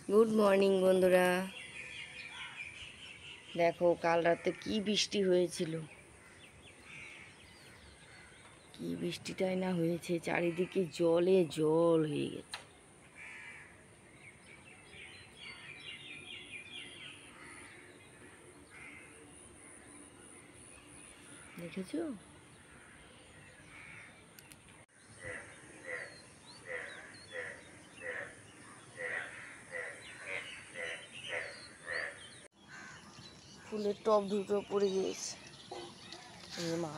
Good morning বন্ধুরা। দেখো কাল রাতে কি বৃষ্টি হয়েছিল, কি বৃষ্টিটাই না হয়েছে, চারিদিকে জলে জল হয়ে গেছে। দেখেছো? ফুলের টব দুটো পড়ে গিয়েছে, মা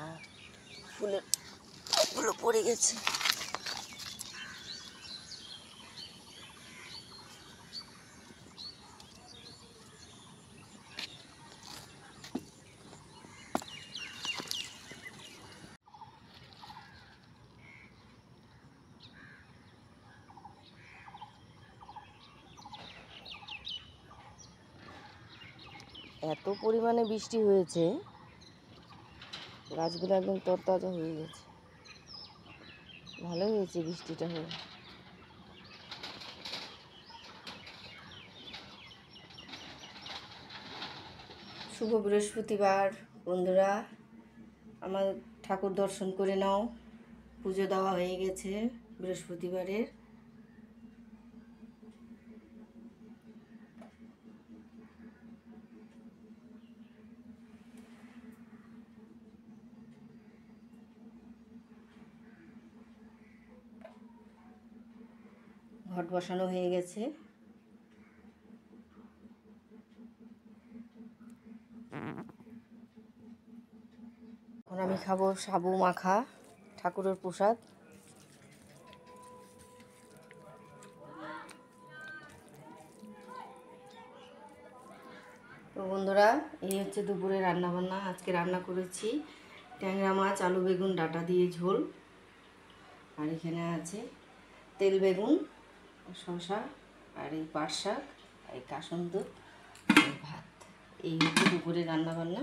ফুলের টবগুলো পড়ে গেছে। এত পরিমাণে বৃষ্টি হয়েছে, গাছগুলো একদম তরতাজা হয়ে গেছে। ভালো হয়েছে বৃষ্টিটা হয়ে। শুভ বৃহস্পতিবার বন্ধুরা, আমার ঠাকুর দর্শন করে নাও। পুজো দেওয়া হয়ে গেছে বৃহস্পতিবারের। ঘট বসানো হয়ে গেছে। এখন আমি খাবো সাবু মাখা, ঠাকুরের প্রসাদ। তো বন্ধুরা, এই হচ্ছে দুপুরে রান্নাবান্না। আজকে রান্না করেছি ট্যাংরা মাছ, আলু বেগুন ডাঁটা দিয়ে ঝোল, আর এখানে আছে তেল বেগুন, শসা, আর এই পাট শাক, এই কাসন্দ, ভাত। এই হচ্ছে দুপুরে রান্নাবান্না।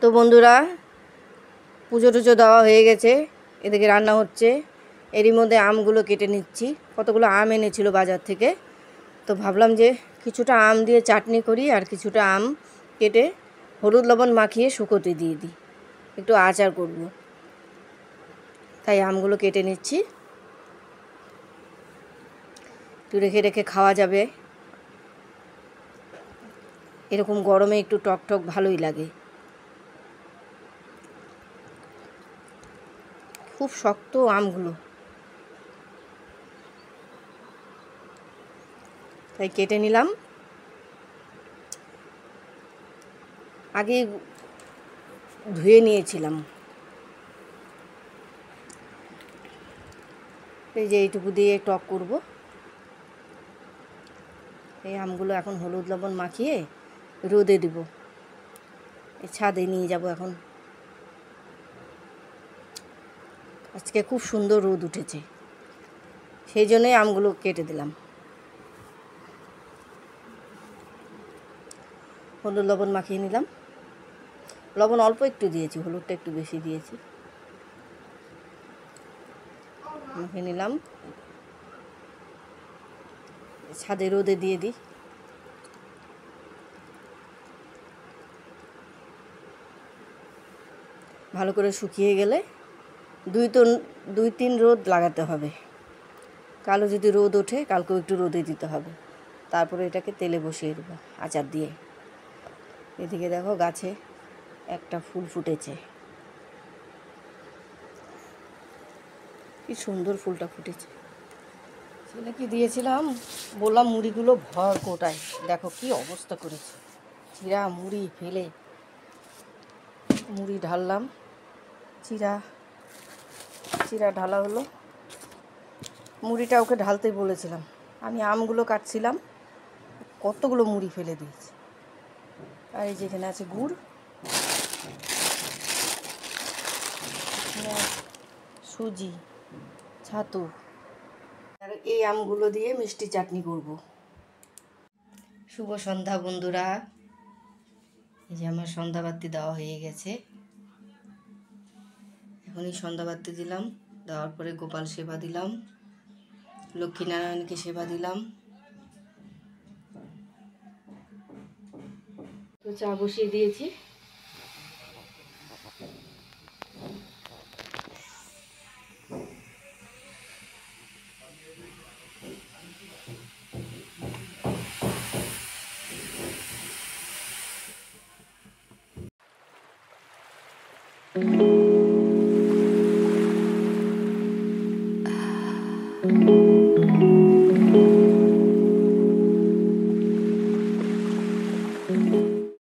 তো বন্ধুরা, পুজো টুজো দেওয়া হয়ে গেছে, এদিকে রান্না হচ্ছে। এরই মধ্যে আমগুলো কেটে নিচ্ছি। কতগুলো আম এনেছিল বাজার থেকে, তো ভাবলাম যে কিছুটা আম দিয়ে চাটনি করি, আর কিছুটা আম কেটে হলুদ লবণ মাখিয়ে শুকোতে দিয়ে দিই, একটু আচার করব। তাই আমগুলো কেটে নিচ্ছি, একটু রেখে রেখে খাওয়া যাবে। এরকম গরমে একটু টক টক ভালোই লাগে। খুব শক্ত আমগুলো, তাই কেটে নিলাম। আগে ধুয়ে নিয়েছিলাম। এই যে এইটুকু দিয়ে টক করব। এই আমগুলো এখন হলুদ লবণ মাখিয়ে রোদে দেব। এই ছাদে নিয়ে যাব এখন। আজকে খুব সুন্দর রোদ উঠেছে, সেই জন্যই আমগুলো কেটে দিলাম। হলুদ লবণ মাখিয়ে নিলাম। লবণ অল্প একটু দিয়েছি, হলুদটা একটু বেশি দিয়েছি। মাখিয়ে নিলাম, ছাদে রোদে দিয়ে দিই। ভালো করে শুকিয়ে গেলে দুই তিন রোদ লাগাতে হবে। কালো যদি রোদ ওঠে, কালকেও একটু রোদে দিতে হবে। তারপরে এটাকে তেলে বসিয়ে দেবো আচার দিয়ে। এদিকে দেখো গাছে একটা ফুল ফুটেছে, কি সুন্দর ফুলটা ফুটেছে। ছেলেকে দিয়েছিলাম, বললাম মুড়িগুলো ভর কোটায়, দেখো কি অবস্থা করেছে। চিরা মুড়ি ফেলে মুড়ি ঢাললাম, চিরা ঢালা হলো। মুড়িটা ওকে ঢালতেই বলেছিলাম, আমি আমগুলো কাটছিলাম, কতগুলো মুড়ি ফেলে দিয়েছি। আর এই যেখানে আছে গুড়, সুজি, ছাতু। আর এই আমগুলো দিয়ে মিষ্টি চাটনি করব। শুভ সন্ধ্যা বন্ধুরা, এই যে আমার সন্ধ্যাবাতি দেওয়া হয়ে গেছে। এখনই সন্ধ্যাবাতি দিলাম। দেওয়ার পরে গোপাল সেবা দিলাম, লক্ষ্মীনারায়ণকে সেবা দিলাম। তো চা বসিয়ে দিয়েছি।